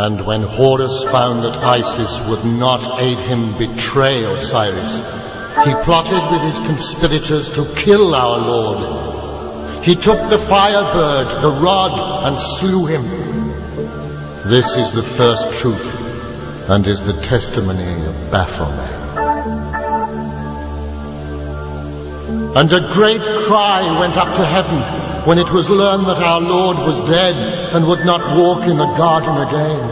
And when Horus found that Isis would not aid him betray Osiris, he plotted with his conspirators to kill our Lord. He took the firebird, the rod, and slew him. This is the first truth, and is the testimony of Baphomet. And a great cry went up to heaven when it was learned that our Lord was dead and would not walk in the garden again.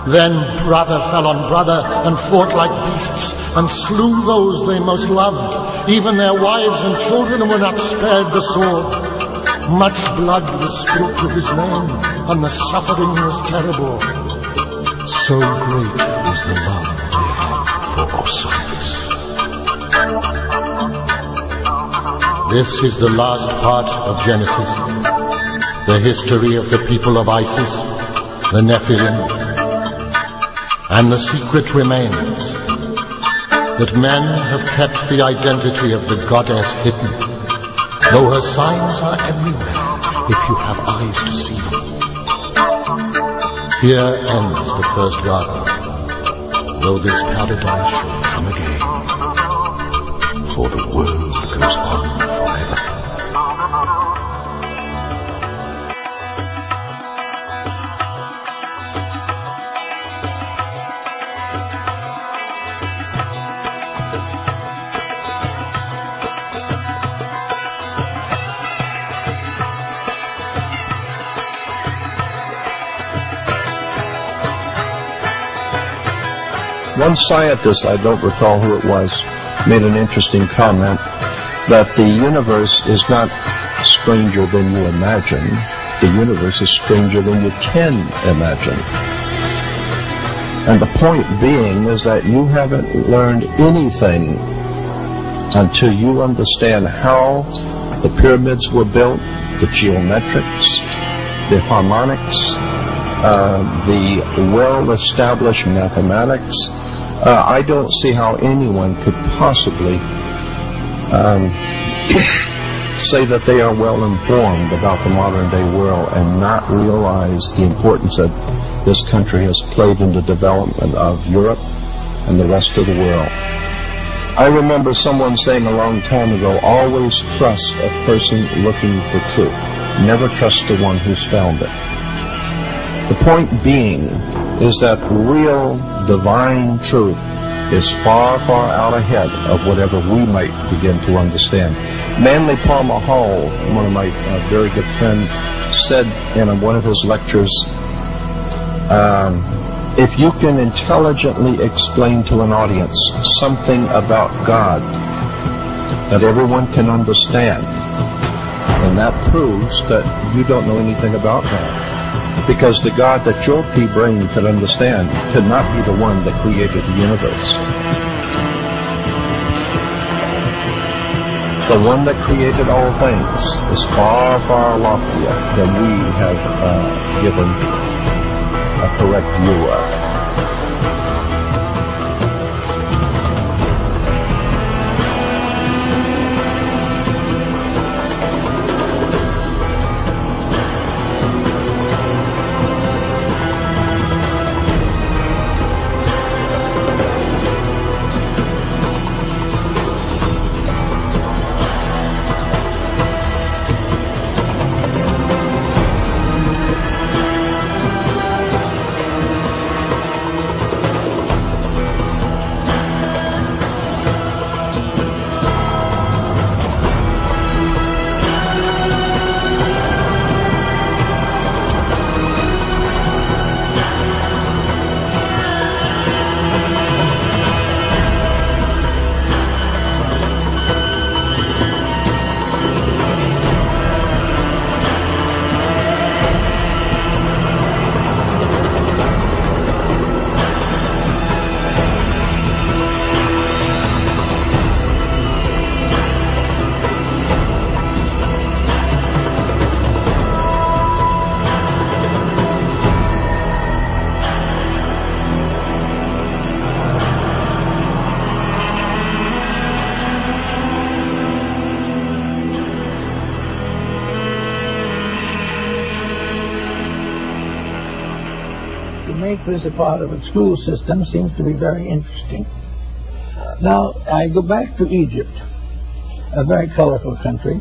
Then brother fell on brother and fought like beasts and slew those they most loved. Even their wives and children were not spared the sword. Much blood was spilt to his name, and the suffering was terrible. So great was the love they had for Osiris. This is the last part of Genesis, the history of the people of Isis, the Nephilim, and the secret remains that men have kept the identity of the goddess hidden, though her signs are everywhere if you have eyes to see them. Here ends the first garden, though this paradise shall come again, for the world goes on forever. One scientist, I don't recall who it was, made an interesting comment that the universe is not stranger than you imagine. The universe is stranger than you can imagine. And the point being is that you haven't learned anything until you understand how the pyramids were built, the geometrics, the harmonics, the well-established mathematics. I don't see how anyone could possibly say that they are well informed about the modern day world and not realize the importance that this country has played in the development of Europe and the rest of the world. I remember someone saying a long time ago, always trust a person looking for truth. Never trust the one who's found it. The point being is that real divine truth is far, far out ahead of whatever we might begin to understand. Manly Palmer Hall, one of my very good friends, said in one of his lectures, if you can intelligently explain to an audience something about God that everyone can understand, then that proves that you don't know anything about God. Because the God that your pea brain could understand could not be the one that created the universe. The one that created all things is far, far loftier than we have given a correct view of. to make this a part of its school system seems to be very interesting. Now, I go back to Egypt, a very colorful country,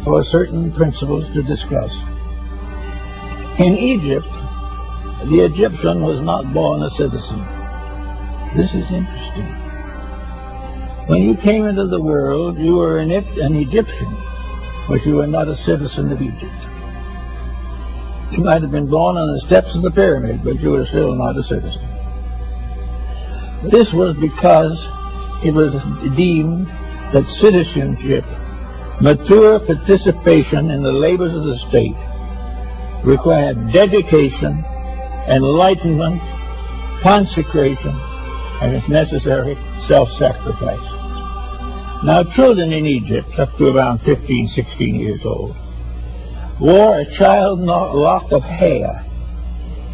for certain principles to discuss. In Egypt, the Egyptian was not born a citizen. This is interesting. When you came into the world, you were an Egyptian, but you were not a citizen of Egypt. You might have been born on the steps of the pyramid, but you were still not a citizen. This was because it was deemed that citizenship, mature participation in the labors of the state, required dedication, enlightenment, consecration, and, if necessary, self-sacrifice. Now, children in Egypt, up to around 15, 16 years old, wore a child lock of hair.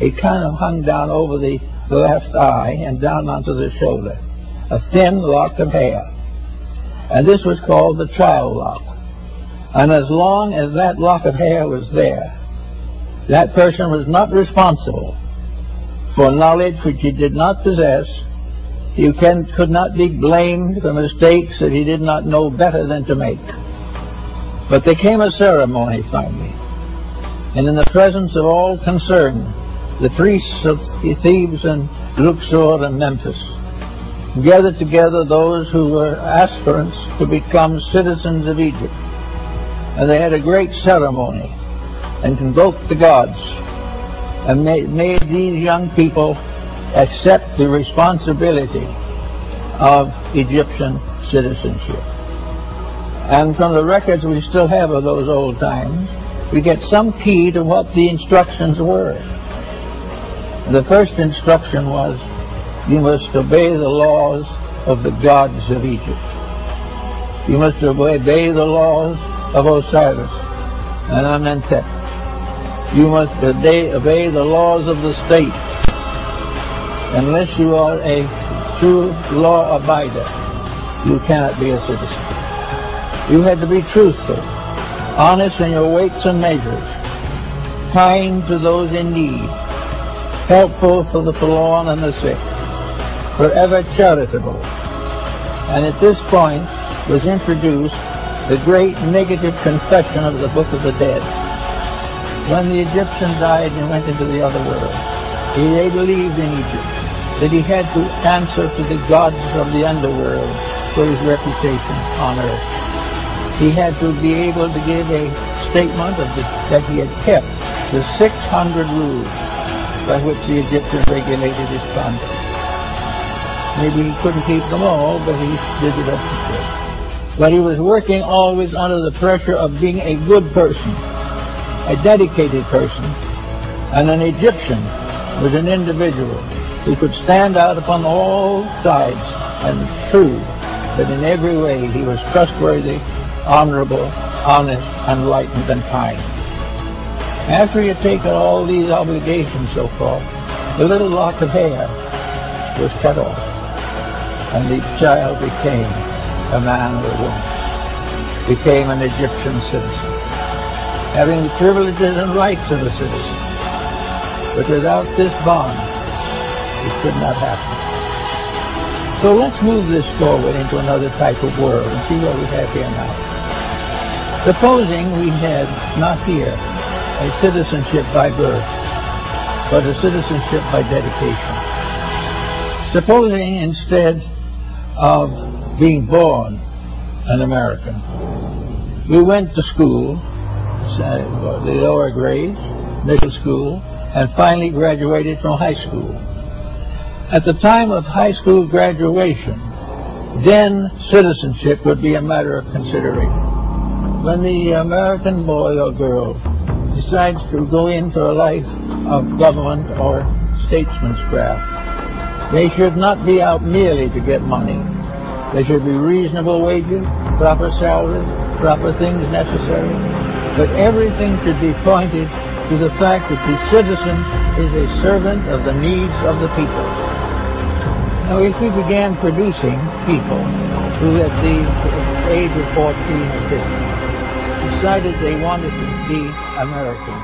It kind of hung down over the left eye and down onto the shoulder, a thin lock of hair. And this was called the child lock. And as long as that lock of hair was there, that person was not responsible for knowledge which he did not possess. He could not be blamed for mistakes that he did not know better than to make. But there came a ceremony finally, and in the presence of all concerned, the priests of Thebes and Luxor and Memphis gathered together those who were aspirants to become citizens of Egypt. And they had a great ceremony and invoked the gods and made these young people accept the responsibility of Egyptian citizenship. And from the records we still have of those old times, we get some key to what the instructions were. The first instruction was, you must obey the laws of the gods of Egypt. You must obey the laws of Osiris and Amenhotep. You must obey the laws of the state. Unless you are a true law abider, you cannot be a citizen. You had to be truthful, honest in your weights and measures, kind to those in need, helpful for the forlorn and the sick, forever charitable. And at this point was introduced the great negative confession of the Book of the Dead. When the Egyptian died and went into the other world, they believed in Egypt that he had to answer to the gods of the underworld for his reputation on earth. He had to be able to give a statement that he had kept the 600 rules by which the Egyptians regulated his conduct. Maybe he couldn't keep them all, but he did the best he could. But he was working always under the pressure of being a good person, a dedicated person, and an Egyptian was an individual who could stand out upon all sides and prove that in every way he was trustworthy, honorable, honest, enlightened, and kind. After he had taken all these obligations so far, the little lock of hair was cut off, and the child became a man or a woman, became an Egyptian citizen, having the privileges and rights of a citizen. But without this bond, it could not happen. So let's move this forward into another type of world and see what we have here now. Supposing we had not here a citizenship by birth, but a citizenship by dedication. Supposing instead of being born an American, we went to school, the lower grades, middle school, and finally graduated from high school. At the time of high school graduation, then citizenship would be a matter of consideration. When the American boy or girl decides to go in for a life of government or statesmancraft, they should not be out merely to get money. There should be reasonable wages, proper salaries, proper things necessary, but everything should be pointed to the fact that the citizen is a servant of the needs of the people. Now, if we began producing people who at the age of 14 or 15 decided they wanted to be Americans,